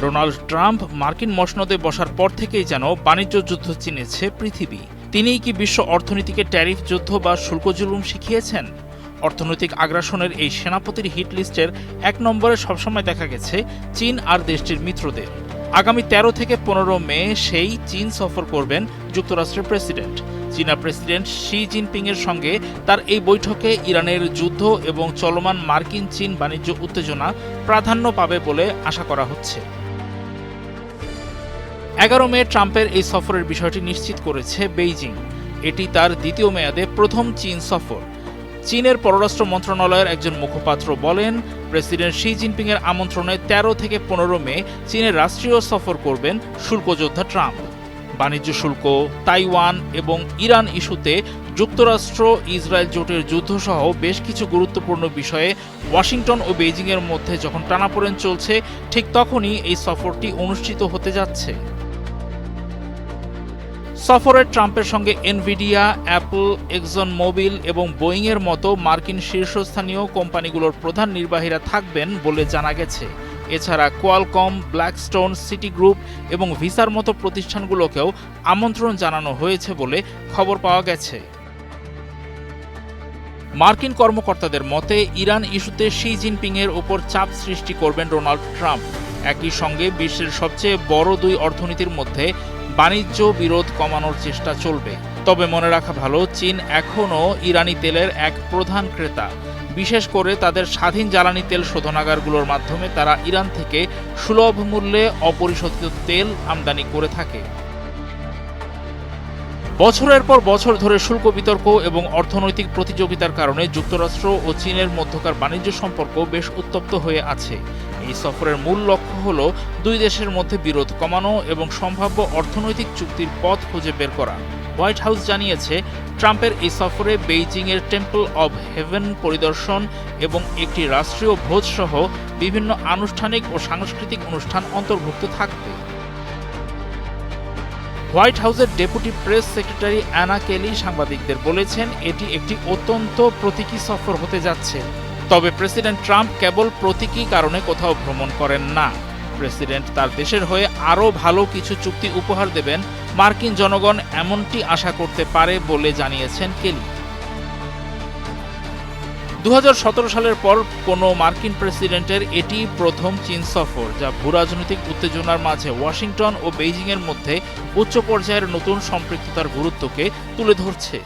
Donald Trump মার্কিন মসনদে বসার পর থেকেই যেন বাণিজ্য যুদ্ধ চিনেছে পৃথিবী। তিনিই কি বিশ্ব অর্থনীতিকে ট্যারিফ যুদ্ধ বা শুল্ক জুলুম শিখিয়েছেন? অর্থনৈতিক আগ্রাসনের এই সেনাপতির হিট লিস্টের ১ নম্বরে সবসময় দেখা গেছে চীন আর দেশটির মিত্রদের। আগামী ১৩ থেকে ১৫ মে সেই চীন সফর করবেন যুক্তরাষ্ট্রের প্রেসিডেন্ট। চীনা প্রেসিডেন্ট শি জিনপিংয়ের সঙ্গে তার এই বৈঠকে ইরানের যুদ্ধ এবং চলমান মার্কিন চীন বাণিজ্য উত্তেজনা প্রাধান্য পাবে বলে আশা করা হচ্ছে। ১১ মে ট্রাম্পের এই সফরের বিষয়টি নিশ্চিত করেছে বেইজিং। এটি তার দ্বিতীয় মেয়াদে প্রথম চীন সফর। চীনের পররাষ্ট্র মন্ত্রণালয়ের একজন মুখপাত্র বলেন, প্রেসিডেন্ট শি জিনপিংয়ের আমন্ত্রণে ১৩ থেকে ১৫ মে চীনের রাষ্ট্রীয় সফর করবেন শুল্কযোদ্ধা ট্রাম্প। বাণিজ্য শুল্ক, তাইওয়ান এবং ইরান ইস্যুতে যুক্তরাষ্ট্র ইসরায়েল জোটের যুদ্ধসহ বেশ কিছু গুরুত্বপূর্ণ বিষয়ে ওয়াশিংটন ও বেইজিংয়ের মধ্যে যখন টানাপোড়েন চলছে, ঠিক তখনই এই সফরটি অনুষ্ঠিত হতে যাচ্ছে। সফরে ট্রাম্পের সঙ্গে এনভিডিয়া, অ্যাপল, এক্সন মোবিল এবং বোয়িংয়ের মতো মার্কিন শীর্ষস্থানীয় কোম্পানিগুলোর প্রধান নির্বাহীরা থাকবেন বলে জানা গেছে। এছাড়া কোয়ালকম, ব্ল্যাকস্টোন, সিটি গ্রুপ এবং ভিসার মতো প্রতিষ্ঠানগুলোকেও আমন্ত্রণ জানানো হয়েছে বলে খবর পাওয়া গেছে। মার্কিন কর্মকর্তাদের মতে ইরান ইস্যুতে শি জিনপিংয়ের ওপর চাপ সৃষ্টি করবেন ডোনাল্ড ট্রাম্প। একই সঙ্গে বিশ্বের সবচেয়ে বড় দুই অর্থনীতির মধ্যে বাণিজ্য বিরোধ কমানোর চেষ্টা চলবে। তবে মনে রাখা ভালো, চীন এখনও ইরানি তেলের এক প্রধান ক্রেতা। বিশেষ করে তাদের স্বাধীন জ্বালানি তেল শোধনাগারগুলোর মাধ্যমে তারা ইরান থেকে সুলভ মূল্যে অপরিশোধিত তেল আমদানি করে থাকে। বছরের পর বছর ধরে শুল্ক বিতর্ক এবং অর্থনৈতিক প্রতিযোগিতার কারণে যুক্তরাষ্ট্র ও চীনের মধ্যকার বাণিজ্য সম্পর্ক বেশ উত্তপ্ত হয়ে আছে। এই সফরের মূল লক্ষ্য হল দুই দেশের মধ্যে বিরোধ কমানো এবং সম্ভাব্য অর্থনৈতিক চুক্তির পথ খুঁজে বের করা। হোয়াইট হাউস জানিয়েছে, ট্রাম্পের এই সফরে বেইজিংয়ের টেম্পল অব হেভেন পরিদর্শন এবং একটি রাষ্ট্রীয় ভোজ সহ বিভিন্ন আনুষ্ঠানিক ও সাংস্কৃতিক অনুষ্ঠান অন্তর্ভুক্ত থাকবে। হোয়াইট হাউসের ডেপুটি প্রেস সেক্রেটারি অ্যানা কেলি সাংবাদিকদের বলেছেন, এটি একটি অত্যন্ত প্রতীকী সফর হতে যাচ্ছে। তবে প্রেসিডেন্ট ট্রাম্প কেবল প্রতীকী কারণে কোথাও ভ্রমণ করেন না। প্রেসিডেন্ট তার দেশের হয়ে আরও ভালো কিছু চুক্তি উপহার দেবেন, মার্কিন জনগণ এমনটি আশা করতে পারে বলে জানিয়েছেন কেলি। ২০১৭ সালের পর কোনো মার্কিন প্রেসিডেন্টের এটি প্রথম চীন সফর, যা ভূরাজনৈতিক উত্তেজনার মাঝে ওয়াশিংটন ও বেইজিংয়ের মধ্যে উচ্চ পর্যায়ের নতুন সম্পৃক্ততার গুরুত্বকে তুলে ধরছে।